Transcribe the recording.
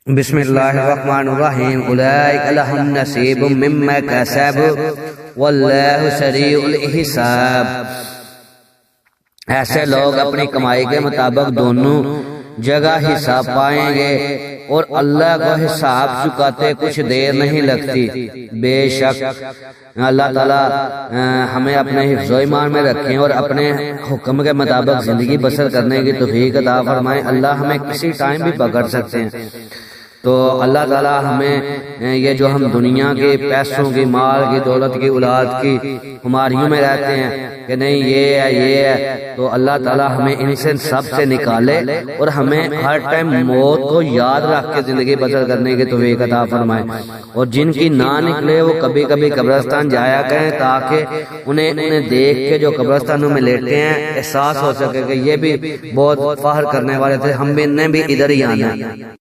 بسم اللہ الرحمن الرحیم اولئک لهم نصیب مما کسبوا واللہ سریع الحساب۔ ایسے لوگ اپنی کمائی کے مطابق دونوں جگہ حساب پائیں گے اور اللہ کو حساب چکاتے کچھ دیر نہیں لگتی۔ بے شک اللہ تعالیٰ ہمیں اپنے حفظ و ایمان میں رکھیں اور اپنے حکم کے مطابق زندگی بسر کرنے کی توفیق عطا فرمائیں۔ اللہ ہمیں کسی ٹائم بھی پکڑ سکتے ہیں، تو اللہ تعالیٰ ہمیں یہ جو ہم دنیا کے پیسوں کی، مال کی، دولت کی، اولاد کی خماریوں میں رہتے ہیں کہ نہیں یہ ہے، تو اللہ تعالیٰ ہمیں ان سے سب سے نکالے اور ہمیں ہر ٹائم موت کو یاد رکھ کے زندگی بسر کرنے کی توفیق عطا فرمائے۔ اور جن کی نہ نکلے وہ کبھی کبھی قبرستان جایا کریں تاکہ انہیں دیکھ کے جو قبرستانوں میں لیٹے ہیں احساس ہو سکے کہ یہ بھی بہت فخر کرنے والے تھے، ہم بھی ادھر ہی آنا ہے۔